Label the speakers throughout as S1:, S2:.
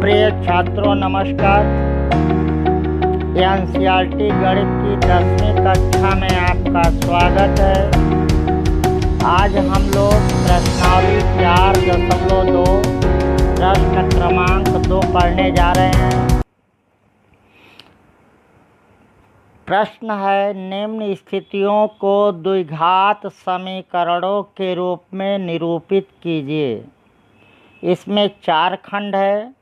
S1: प्रिय छात्रों नमस्कार। एनसीईआरटी गणित की 10वीं कक्षा में आपका स्वागत है। आज हम लोग प्रश्नावली 4.2 प्रश्न क्रमांक 2 पढ़ने जा रहे हैं। प्रश्न है, निम्न स्थितियों को द्विघात समीकरणों के रूप में निरूपित कीजिए। इसमें 4 खंड है।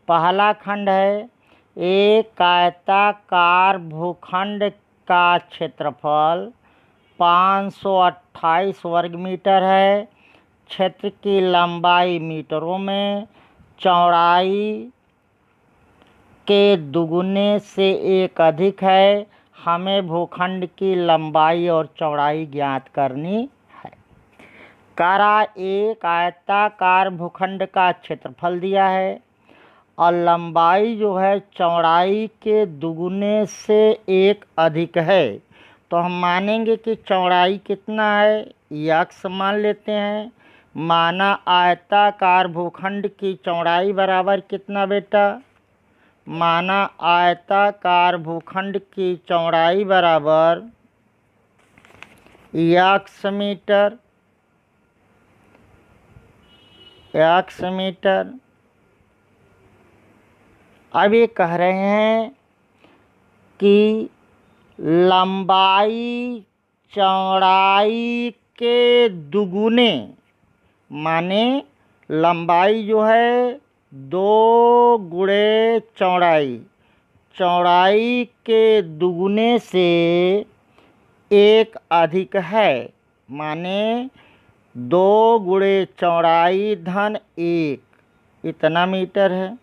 S1: पहला खंड है, एक आयताकार भूखंड का क्षेत्रफल 528 वर्ग मीटर है। क्षेत्र की लंबाई मीटरों में, चौड़ाई के दुगुने से एक अधिक है। हमें भूखंड की लंबाई और चौड़ाई ज्ञात करनी है। कारा एक आयताकार भूखंड का क्षेत्रफल दिया है और लंबाई जो है चौड़ाई के दुगुने से एक अधिक है। तो हम मानेंगे कि चौड़ाई कितना है, यक्स मान लेते हैं। माना आयताकार भूखंड की चौड़ाई बराबर कितना बेटा? माना आयताकार भूखंड की चौड़ाई बराबर यक्स मीटर। अब ये कह रहे हैं कि लंबाई चौड़ाई के दुगुने, माने लंबाई जो है 2 गुणे चौड़ाई के दुगुने से एक अधिक है। माने 2 गुणे चौड़ाई धन 1, इतना मीटर है।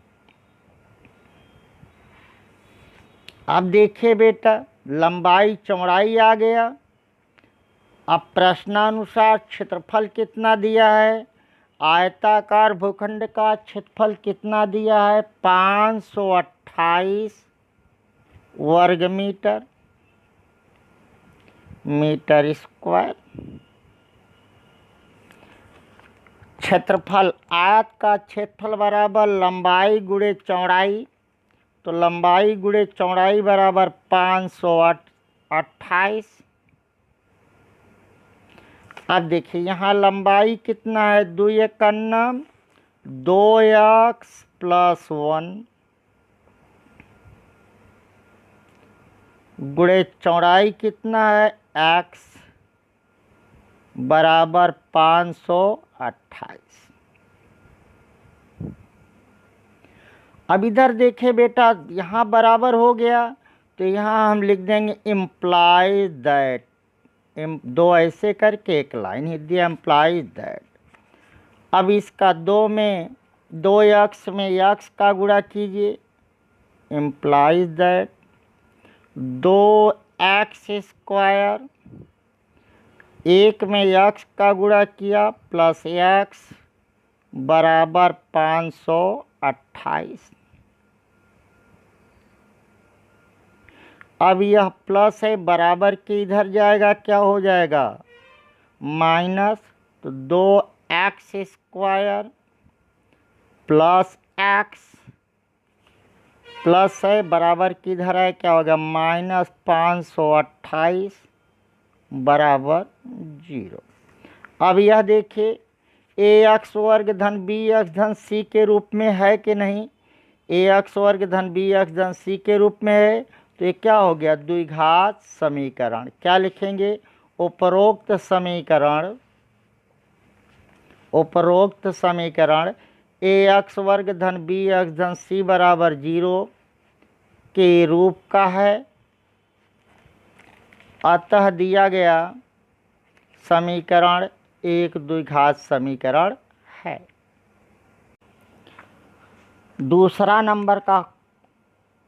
S1: अब देखिए बेटा, लंबाई चौड़ाई आ गया। अब प्रश्नानुसार क्षेत्रफल कितना दिया है? आयताकार भूखंड का क्षेत्रफल कितना दिया है? 528 वर्ग मीटर स्क्वायर। क्षेत्रफल, आयत का क्षेत्रफल बराबर लंबाई गुणे चौड़ाई, तो लंबाई गुणे चौड़ाई बराबर 528। अब देखिए यहाँ लंबाई कितना है? 2 एकम 2x + 1 गुणे चौड़ाई कितना है? x बराबर 528। अब इधर देखें बेटा, यहाँ बराबर हो गया तो यहाँ हम लिख देंगे इम्प्लाइज दैट। 2 ऐसे करके एक लाइन ही दिया, इम्प्लाइज दैट। अब इसका 2 में 2x में x का गुणा कीजिए, इम्प्लाइज दैट 2x² 1 में x का गुणा किया प्लस x बराबर 528। अब यह प्लस है, बराबर के इधर जाएगा, क्या हो जाएगा? माइनस। तो 2x² प्लस x प्लस है, बराबर की इधर है, क्या होगा? माइनस 528 बराबर 0। अब यह देखिए, ax वर्ग धन bx धन c के रूप में है कि नहीं? ax वर्ग धन bx धन c के रूप में है, तो ये क्या हो गया? द्विघात समीकरण। क्या लिखेंगे? उपरोक्त समीकरण ax वर्ग धन bx धन c बराबर 0 के रूप का है। अतः दिया गया समीकरण एक द्विघात समीकरण है। दूसरा नंबर का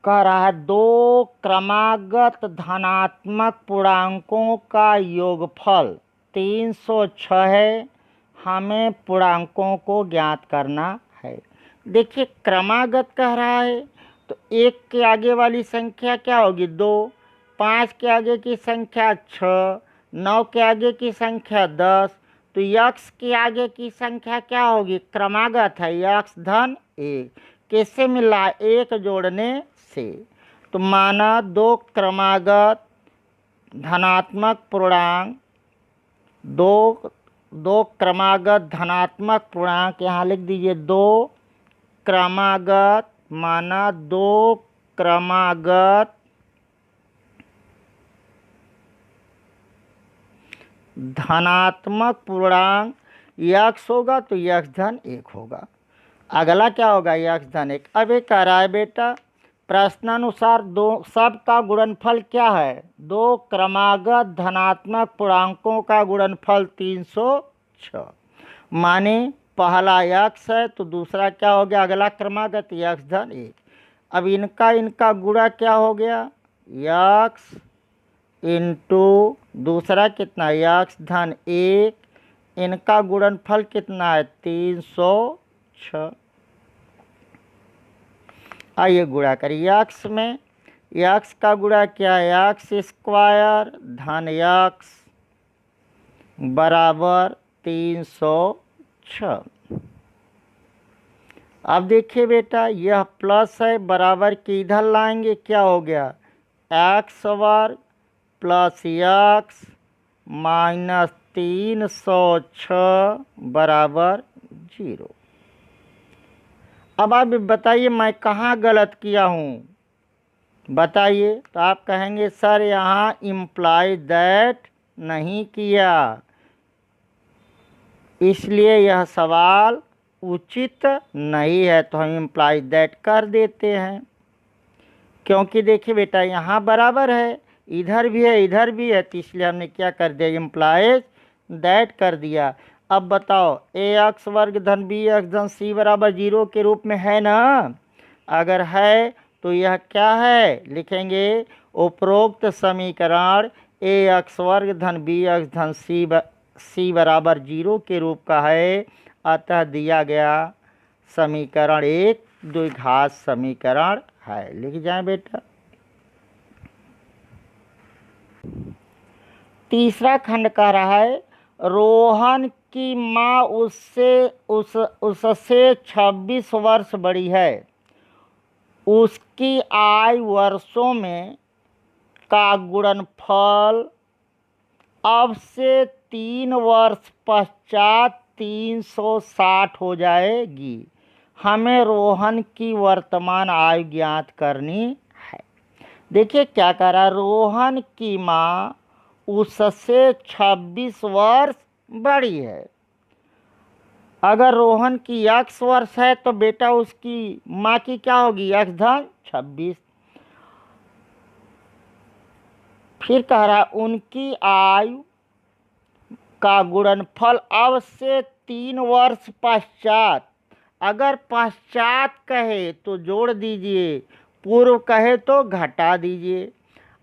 S1: कह रहा है, 2 क्रमागत धनात्मक पूर्णांकों का योगफल 306 है। हमें पूर्णांकों को ज्ञात करना है। देखिए, क्रमागत कह रहा है तो 1 के आगे वाली संख्या क्या होगी? 2, 5 के आगे की संख्या 6, 9 के आगे की संख्या 10, तो यक्स के आगे की संख्या क्या होगी? क्रमागत है, यक्स धन 1। किससे मिला? एक जोड़ने से। तो माना दो क्रमागत धनात्मक पूर्णांक, दो क्रमागत धनात्मक पूर्णांक, यहाँ लिख दीजिए दो क्रमागत, माना दो क्रमागत धनात्मक पूर्णांक यक्स होगा तो यक्स धन 1 होगा। अगला क्या होगा? यक्स धन 1। अब ये कह रहा है बेटा प्रश्नानुसार दो सब का गुणनफल क्या है? दो क्रमागत धनात्मक पूर्णांकों का गुणनफल 306। माने पहला यक्स है तो दूसरा क्या हो गया? अगला क्रमागत यक्स धन 1। अब इनका गुणा क्या हो गया? यक्स इंटू दूसरा कितना? यक्स धन 1। इनका गुणनफल कितना है? 306। आइए गुणा करिए। यक्स में यक्स का गुणा क्या है? यक्स स्क्वायर धन यक्स बराबर 306। अब देखिए बेटा यह प्लस है, बराबर के इधर लाएंगे, क्या हो गया? एक्स वर्ग प्लस यक्स माइनस 306 बराबर 0। अब आप बताइए मैं कहाँ गलत किया हूँ? बताइए। तो आप कहेंगे सर यहाँ इम्प्लाई दैट नहीं किया, इसलिए यह सवाल उचित नहीं है। तो हम इम्प्लाई दैट कर देते हैं, क्योंकि देखिए बेटा यहाँ बराबर है, इधर भी है इधर भी है, तो इसलिए हमने क्या कर दिया? इम्प्लाइज दैट कर दिया। अब बताओ ए एक्स वर्ग धन बी एक्स धन सी बराबर 0 के रूप में है ना? अगर है तो यह क्या है? लिखेंगे उपरोक्त समीकरण ए एक्स वर्ग धन बी एक्स धन सी बराबर 0 के रूप का है, अतः दिया गया समीकरण एक द्विघात समीकरण है। लिख जाए बेटा। तीसरा खंड कह रहा है रोहन की माँ उससे 26 वर्ष बड़ी है, उसकी आयु वर्षों में का गुणनफल अब से 3 वर्ष पश्चात 360 हो जाएगी। हमें रोहन की वर्तमान आयु ज्ञात करनी है। देखिए क्या कह रहा है? रोहन की माँ उससे 26 वर्ष बड़ी है। अगर रोहन की x वर्ष है तो बेटा उसकी माँ की क्या होगी? x धन 26। फिर कह रहा उनकी आयु का गुणनफल अब से 3 वर्ष पश्चात। अगर पश्चात कहे तो जोड़ दीजिए, पूर्व कहे तो घटा दीजिए।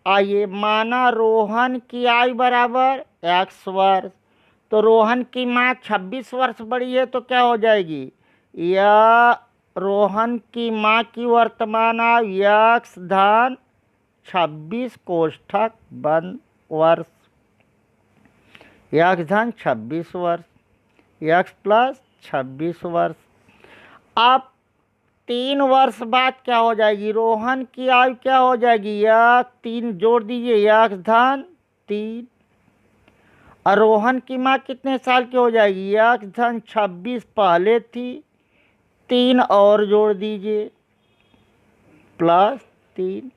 S1: आइए माना रोहन की आयु बराबर x वर्ष, तो रोहन की माँ 26 वर्ष बड़ी है तो क्या हो जाएगी? या रोहन की माँ की वर्तमान आयु x धन 26 कोष्ठक बंद वर्ष, x धन 26 वर्ष, x प्लस 26 वर्ष। अब 3 वर्ष बाद क्या हो जाएगी? रोहन की आयु क्या हो जाएगी? या 3 जोड़ दीजिए, x धन 3। और रोहन की माँ कितने साल की हो जाएगी? x धन 26 पहले थी, 3 और जोड़ दीजिए प्लस 3,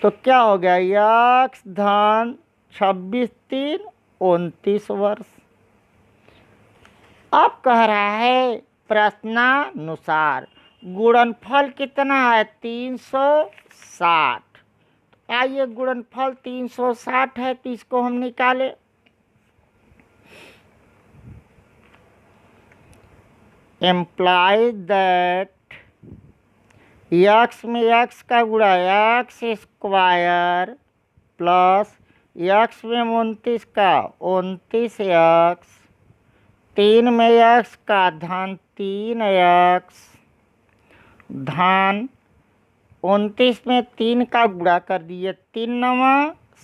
S1: तो क्या हो गया? x धन 26 3 29 वर्ष। अब कह रहा है प्रश्नानुसार गुणनफल कितना है? 360। आइए गुणनफल 360 है तो इसको हम निकालें। इम्प्लाई दैट x में x का गुणा x स्क्वायर प्लस x में 29 का 29x, 3 में x का धन 3x धन 29 में 3 का गुणा कर दिए, 3 नवा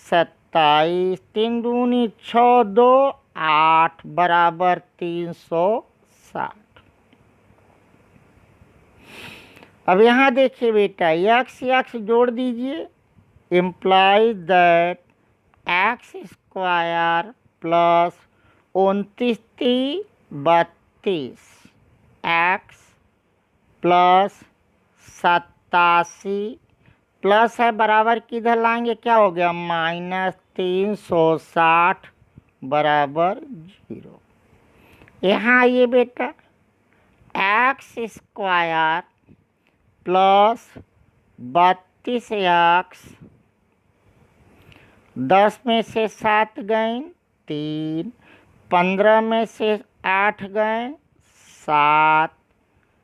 S1: 27, 3 दूनी 6 2 8 बराबर 360। अब यहाँ देखिए बेटा, यक्स यक्स जोड़ दीजिए, implies that x square plus 29 x plus 87 plus है बराबर किधर लाएंगे, क्या हो गया -360 बराबर 0। यहाँ आइए बेटा, एक्स स्क्वायर प्लस 32x, 10 में से 7 गए 3, 15 में से 8 गए 7,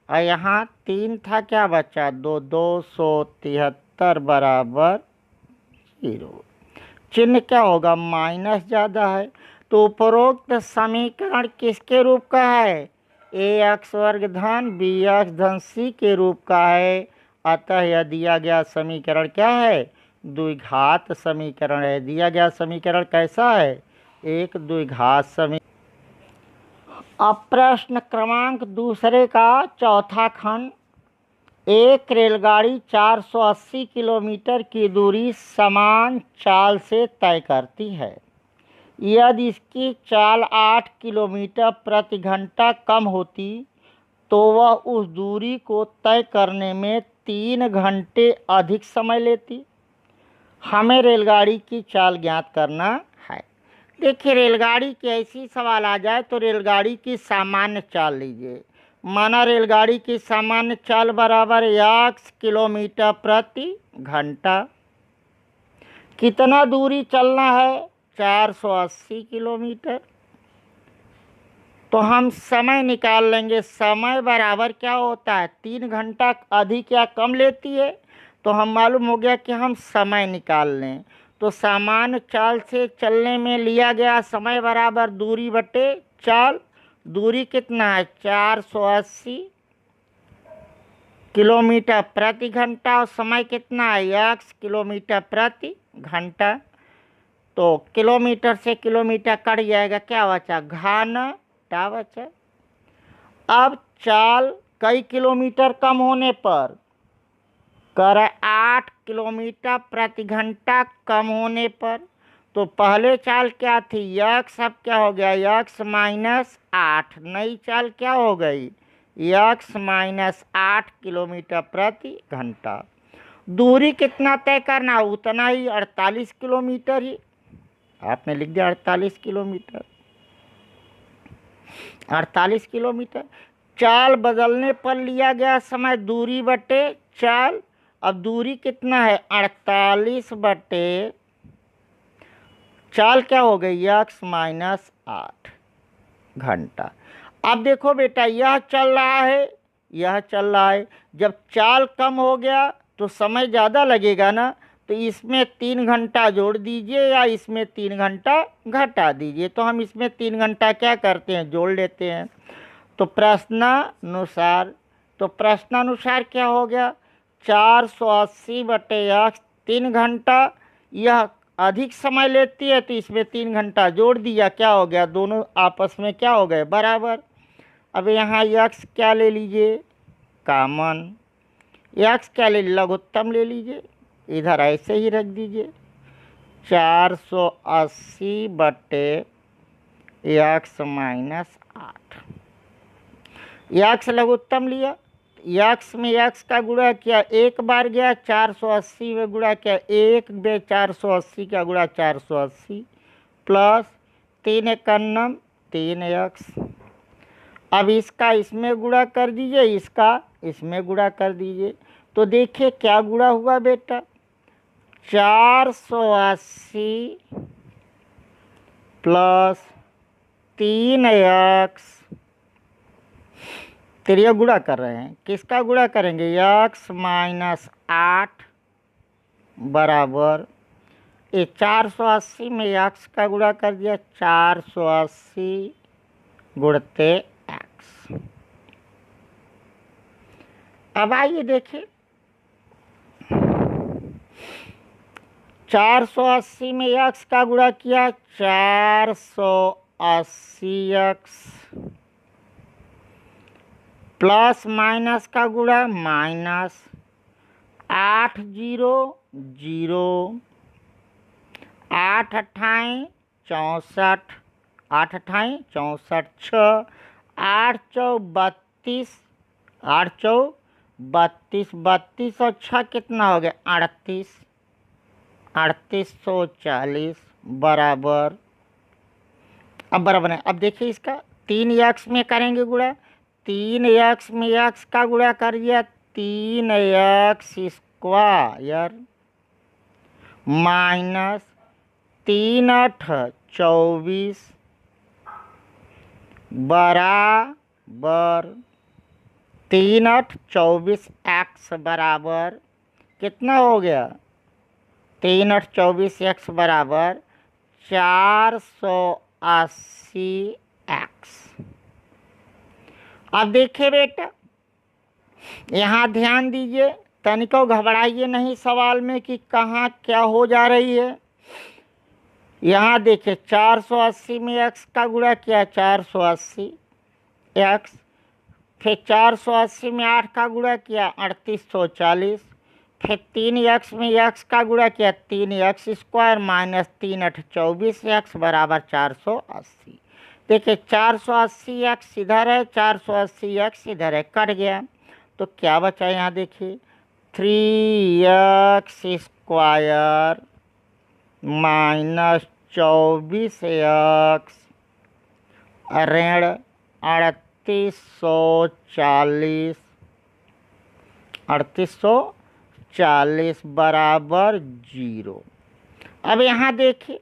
S1: और यहाँ 3 था, क्या बचा 2, 273 बराबर 0। चिन्ह क्या होगा, माइनस ज़्यादा है, तो उपरोक्त समीकरण किसके रूप का है, ax वर्ग धन bx धन c के रूप का है। अतः यह दिया गया समीकरण क्या है, द्विघात समीकरण है। दिया गया समीकरण कैसा है, एक द्विघात समीकरण। अब प्रश्न क्रमांक दूसरे का चौथा खंड, एक रेलगाड़ी 480 किलोमीटर की दूरी समान चाल से तय करती है। यदि इसकी चाल 8 किलोमीटर प्रति घंटा कम होती तो वह उस दूरी को तय करने में 3 घंटे अधिक समय लेती। हमें रेलगाड़ी की चाल ज्ञात करना है। देखिए, रेलगाड़ी की ऐसी सवाल आ जाए तो रेलगाड़ी की सामान्य चाल लीजिए। माना रेलगाड़ी की सामान्य चाल बराबर x किलोमीटर प्रति घंटा। कितना दूरी चलना है, 480 किलोमीटर। तो हम समय निकाल लेंगे। समय बराबर क्या होता है, 3 घंटा अधिक या कम लेती है। तो हम मालूम हो गया कि हम समय निकाल लें। तो सामान्य चाल से चलने में लिया गया समय बराबर दूरी बटे चाल। दूरी कितना है, 480 किलोमीटर प्रति घंटा, और समय कितना है, x किलोमीटर प्रति घंटा। तो किलोमीटर से किलोमीटर कट जाएगा, क्या बचा, घंटा बचा। अब चाल कई किलोमीटर कम होने पर कर 8 किलोमीटर प्रति घंटा कम होने पर, तो पहले चाल क्या थी, यक्स, अब क्या हो गया, यक्स -8। नई चाल क्या हो गई, यक्स -8 किलोमीटर प्रति घंटा। दूरी कितना तय करना, उतना ही, 48 किलोमीटर ही। आपने लिख दिया 48 किलोमीटर। 48 किलोमीटर। चाल बदलने पर लिया गया समय दूरी बटे चाल। अब दूरी कितना है, 48 बटे चाल, क्या हो गई, x -8 घंटा। अब देखो बेटा, यह चल रहा है, यह चल रहा है। जब चाल कम हो गया तो समय ज़्यादा लगेगा ना, तो इसमें 3 घंटा जोड़ दीजिए या इसमें 3 घंटा घटा दीजिए। तो हम इसमें 3 घंटा क्या करते हैं, जोड़ लेते हैं। तो प्रश्नानुसार क्या हो गया, 480 बटे x, 3 घंटा। यह अधिक समय लेती है तो इसमें 3 घंटा जोड़ दिया, क्या हो गया, दोनों आपस में क्या हो गए, बराबर। अब यहाँ x क्या ले लीजिए, कॉमन। x क्या ले, लघुत्तम ले लीजिए, इधर ऐसे ही रख दीजिए। 480 बटे x -8। x लघुत्तम लिया, x में x का गुणा किया, एक बार गया 480 में गुणा किया, 1 में 480 का गुणा 480 प्लस 3 एकन्नम 3x। अब इसका इसमें गुणा कर दीजिए, इसका इसमें गुणा कर दीजिए। तो देखिए क्या गुणा हुआ बेटा, 480 प्लस 3x। त्रिया गुणा कर रहे हैं, किसका गुणा करेंगे, x -8 बराबर, ये 480 में x का गुणा कर दिया, 480 गुणते x। अब आइए देखिए, 480 में x का गुणा किया, 480x प्लस माइनस का गुणा माइनस 8 जीरो जीरो, 8 अट्ठाई 64, 8 अट्ठाई 64, 6 8 चौ 32, 8 चौ 32, 32 और 6 कितना हो गया 38, 3840 बराबर। अब बराबर है। अब देखिए इसका 3x में करेंगे गुणा, 3x में x का गुणा कर दिया 3x स्क्वायर माइनस 3 8 24 बराबर 3 8 24 x बराबर कितना हो गया 3 8 24 x बराबर 480 x। अब देखिए बेटा, यहाँ ध्यान दीजिए, तनिको घबराइए नहीं सवाल में कि कहाँ क्या हो जा रही है। यहाँ देखिए 480 में x का गुणा किया 480 x, फिर 480 में 8 का गुणा किया 3840, फिर 3x में x का गुणा किया 3x स्क्वायर माइनस 3 8 24 x बराबर 480। देखिए 480 x इधर है, 480 x इधर है, कट गया तो क्या बचा यहाँ देखिए 3x स्क्वायर माइनस 24x ऋण 3840 बराबर 0। अब यहाँ देखिए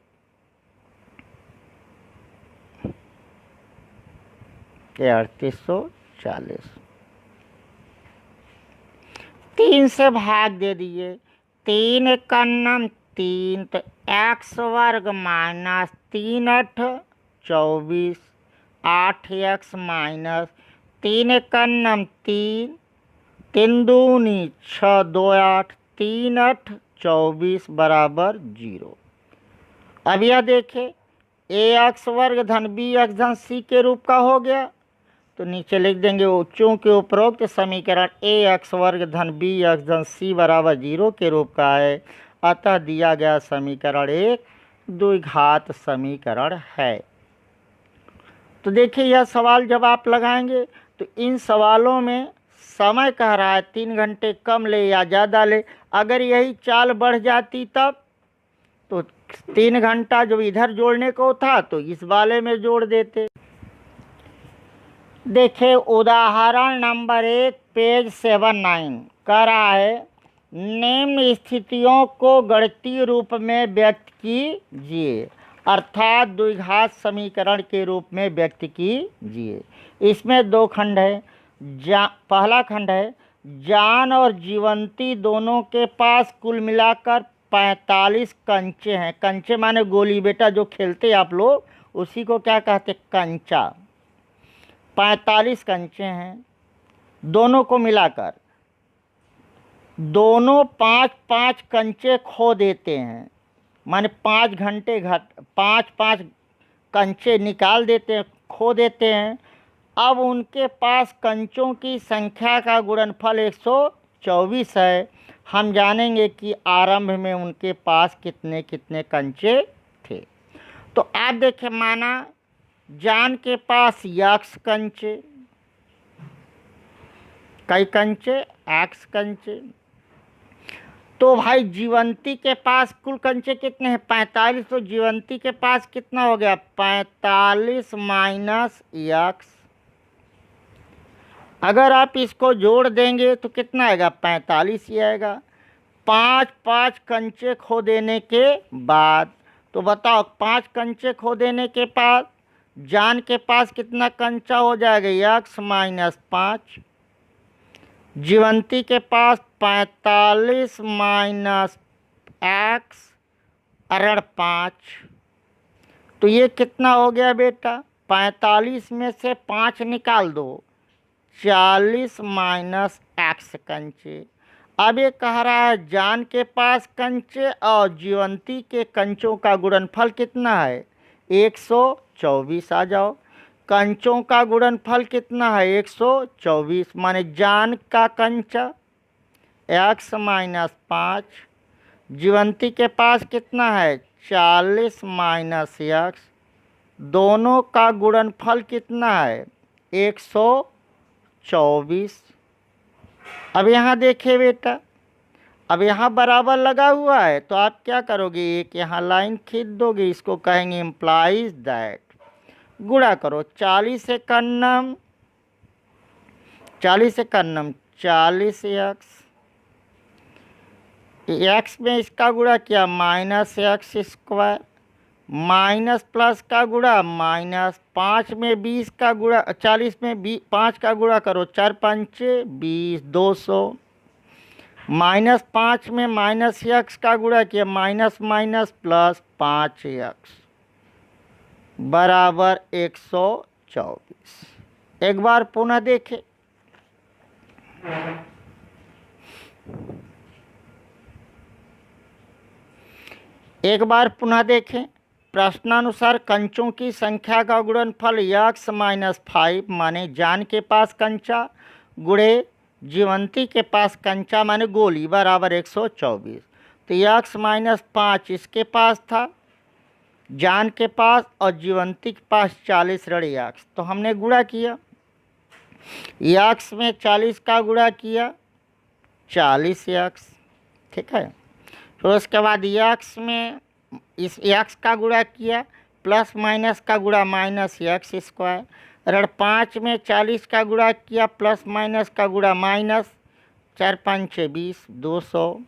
S1: ये 3840 3 से भाग दे दिए, 3 का नाम 3 तो x वर्ग माइनस 3 8 24, 8x माइनस 3 का नाम 3, 3 दूनी 6 2 8, 3 8 24 बराबर 0। अब यह देखें ax वर्ग धन bx धन c के रूप का हो गया तो नीचे लिख देंगे वो चूँकि उपरोक्त समीकरण ax वर्ग धन bx धन c बराबर 0 के रूप का है, अतः दिया गया समीकरण एक द्विघात समीकरण है। तो देखिए यह सवाल जब आप लगाएंगे तो इन सवालों में समय कह रहा है 3 घंटे कम ले या ज़्यादा ले, अगर यही चाल बढ़ जाती तब तो 3 घंटा जो इधर जोड़ने को था तो इस वाले में जोड़ देते। देखिए उदाहरण नंबर 1 पेज 79 कह रहा है निम्न स्थितियों को गणितीय रूप में व्यक्त कीजिए, अर्थात द्विघात समीकरण के रूप में व्यक्त कीजिए। इसमें 2 खंड है। पहला खंड है जान और जीवंती दोनों के पास कुल मिलाकर 45 कंचे हैं। कंचे माने गोली बेटा जो खेलते आप लोग उसी को क्या कहते कंचा। 45 कंचे हैं दोनों को मिलाकर, दोनों 5-5 कंचे खो देते हैं, माने 5 घंटे 5-5 कंचे निकाल देते हैं, खो देते हैं। अब उनके पास कंचों की संख्या का गुणनफल 124 है। हम जानेंगे कि आरंभ में उनके पास कितने कितने कंचे थे। तो आप देखिए माना जान के पास x कंचे, कई कंचे x कंचे, तो भाई जीवंती के पास कुल कंचे कितने हैं 45, तो जीवंती के पास कितना हो गया 45 माइनस x। अगर आप इसको जोड़ देंगे तो कितना आएगा 45 ही आएगा। 5-5 कंचे खो देने के बाद, तो बताओ 5 कंचे खो देने के बाद जान के पास कितना कंचा हो जाएगा x माइनस 5, जीवंती के पास 45 माइनस x ऋण 5, तो ये कितना हो गया बेटा 45 में से 5 निकाल दो 40 माइनस x कंचे। अब ये कह रहा है जान के पास कंचे और जीवंती के कंचों का गुणनफल कितना है 124। आ जाओ कंचों का गुणनफल कितना है 124, माने जान का कंचा x माइनस 5, जीवंती के पास कितना है 40 माइनस x, दोनों का गुणनफल कितना है 124। अब यहाँ देखिए बेटा, अब यहाँ बराबर लगा हुआ है तो आप क्या करोगे, एक यहाँ लाइन खींच दोगे, इसको कहेंगे इम्प्लाइज दैट। गुणा करो 40 से कन्नम 40 एक्स में इसका गुणा किया minus x square, minus plus का गुणा माइनस, 5 में 20 का गुणा 40 में 5 का गुणा करो 4 पंचे 20 200, माइनस 5 में माइनस एक्स का गुणा किया माइनस माइनस प्लस 5x बराबर 124। एक बार पुनः देखें, प्रश्नानुसार कंचों की संख्या का गुणनफल x माइनस 5 माने जान के पास कंचा गुणे जीवंती के पास कंचा माने गोली बराबर 124। तो x माइनस 5 इसके पास था, जान के पास, और जीवंती के पास 40 ऋण x, तो हमने गुणा किया, x में 40 का गुणा किया 40x, ठीक है। फिर उसके बाद x में इस x का गुणा किया, प्लस माइनस का गुणा माइनस एक्स स्क्वायर, ऋण 5 में 40 का गुणा किया, प्लस माइनस का गुणा माइनस, 4 5 20 200,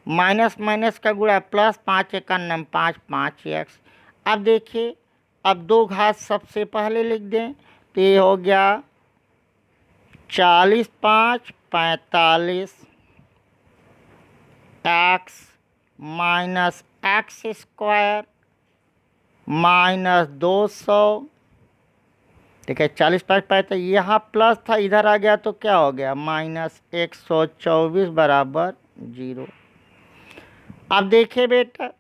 S1: माइनस माइनस का गुणा प्लस, 5 1 5 5x। अब देखिए, अब 2 घात सबसे पहले लिख दें तो ये हो गया 40 5 45 x minus x square minus 200, ठीक है। 40 5 5 तो यहाँ प्लस था, इधर आ गया तो क्या हो गया माइनस 124 बराबर 0। अब देखिए बेटा,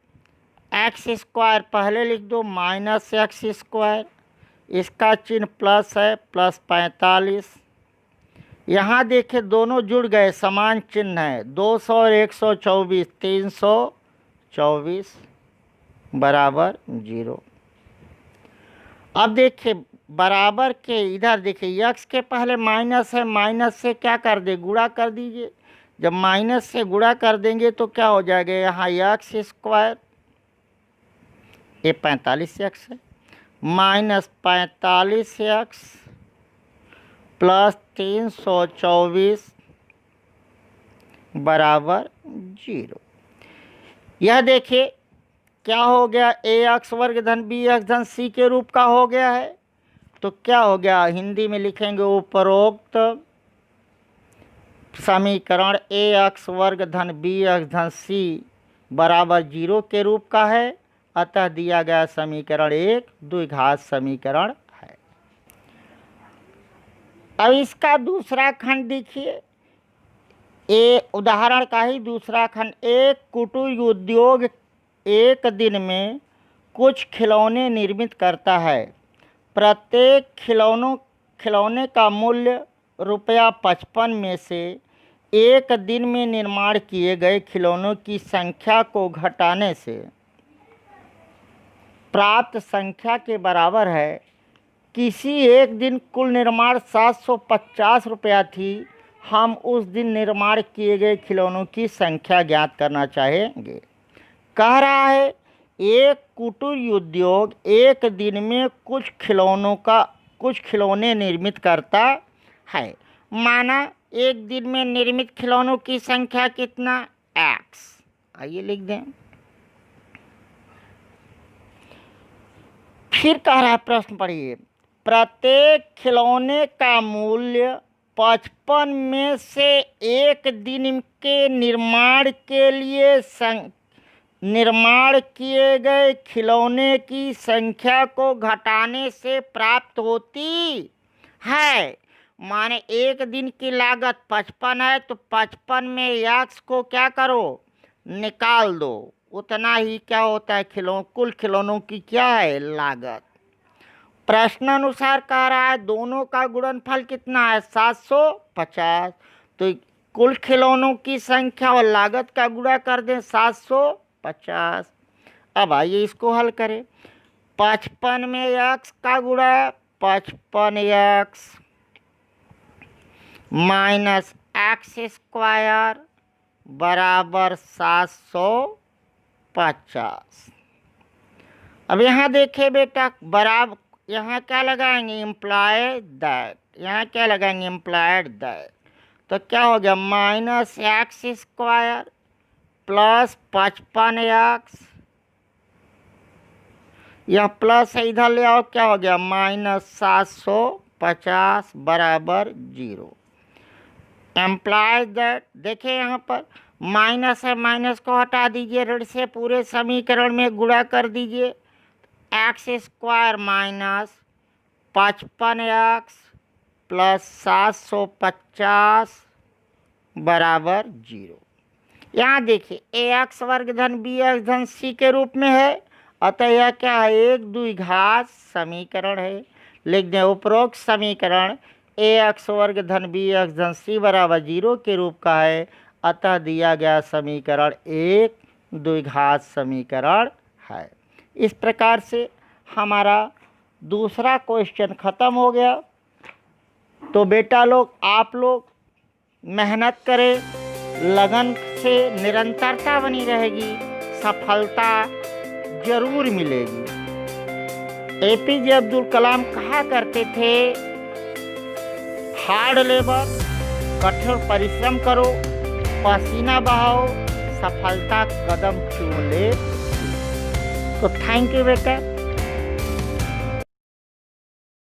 S1: एक्स स्क्वायर पहले लिख दो माइनस एक्स स्क्वायर, इसका चिन्ह प्लस है, प्लस 45। यहाँ देखिए दोनों जुड़ गए, समान चिन्ह है, 200 और 124 324 बराबर 0। अब देखिए बराबर के इधर देखिए x के पहले माइनस है, माइनस से क्या कर दे गुणा कर दीजिए, जब माइनस से गुणा कर देंगे तो क्या हो जाएगा, यहाँ एक्स स्क्वायर, ये 45x है, माइनस 45x प्लस 324 बराबर 0। यह देखिए क्या हो गया, ax वर्ग धन bx धन c के रूप का हो गया है। तो क्या हो गया, हिंदी में लिखेंगे उपरोक्त समीकरण ax वर्ग धन bx धन c बराबर 0 के रूप का है, अतः दिया गया समीकरण एक द्विघात समीकरण है। अब इसका दूसरा खंड देखिए, उदाहरण का ही दूसरा खंड, एक कुटीर उद्योग एक दिन में कुछ खिलौने निर्मित करता है, प्रत्येक खिलौने का मूल्य ₹55 में से एक दिन में निर्माण किए गए खिलौनों की संख्या को घटाने से प्राप्त संख्या के बराबर है। किसी एक दिन कुल निर्माण 750 रुपया थी, हम उस दिन निर्माण किए गए खिलौनों की संख्या ज्ञात करना चाहेंगे। कह रहा है एक कुटीर उद्योग एक दिन में कुछ खिलौने निर्मित करता है, माना एक दिन में निर्मित खिलौनों की संख्या कितना x, आइए लिख दें। फिर कह रहा है, प्रश्न पढ़िए, प्रत्येक खिलौने का मूल्य 55 में से एक दिन के निर्माण के लिए निर्माण किए गए खिलौने की संख्या को घटाने से प्राप्त होती है। माने एक दिन की लागत 55 है तो 55 में x को क्या करो, निकाल दो, उतना ही क्या होता है कुल खिलौनों की क्या है लागत। प्रश्नानुसार कह रहा है दोनों का गुणनफल कितना है 750। तो कुल खिलौनों की संख्या और लागत का गुणा कर दें 750। अब आइए इसको हल करें। 55 में x का गुणा 55x माइनस एक्स स्क्वायर बराबर 750। अब यहाँ देखिए बेटा, बराबर यहाँ क्या लगाएंगे इम्प्लाइड दैट, यहाँ क्या लगाएंगे इम्प्लाइड दैट। तो क्या हो गया minus x square plus 55x, यह प्लस है इधर ले आओ, क्या हो गया माइनस 750 बराबर 0। एम्प्लाइज दैट, देखिए यहाँ पर माइनस है, माइनस को हटा दीजिए, ऋण से पूरे समीकरण में गुणा कर दीजिए। X square minus 55x plus 750 बराबर 0। यहाँ देखिए ए एक्स वर्ग धन बी एक्स धन सी के रूप में है, अतः यह क्या है एक द्विघात समीकरण है। लिख दें उपरोक्त समीकरण ए एक्स वर्ग धन बी एक्स धन सी बराबर 0 के रूप का है, अतः दिया गया समीकरण एक द्विघात समीकरण है। इस प्रकार से हमारा दूसरा क्वेश्चन ख़त्म हो गया। तो बेटा लोग आप लोग मेहनत करें, लगन से निरंतरता बनी रहेगी, सफलता जरूर मिलेगी। एपीजे अब्दुल कलाम कहा करते थे हार्ड लेबर, कठोर परिश्रम करो, पसीना बहाओ, सफलता कदम छू ले। तो थैंक यू बेटा।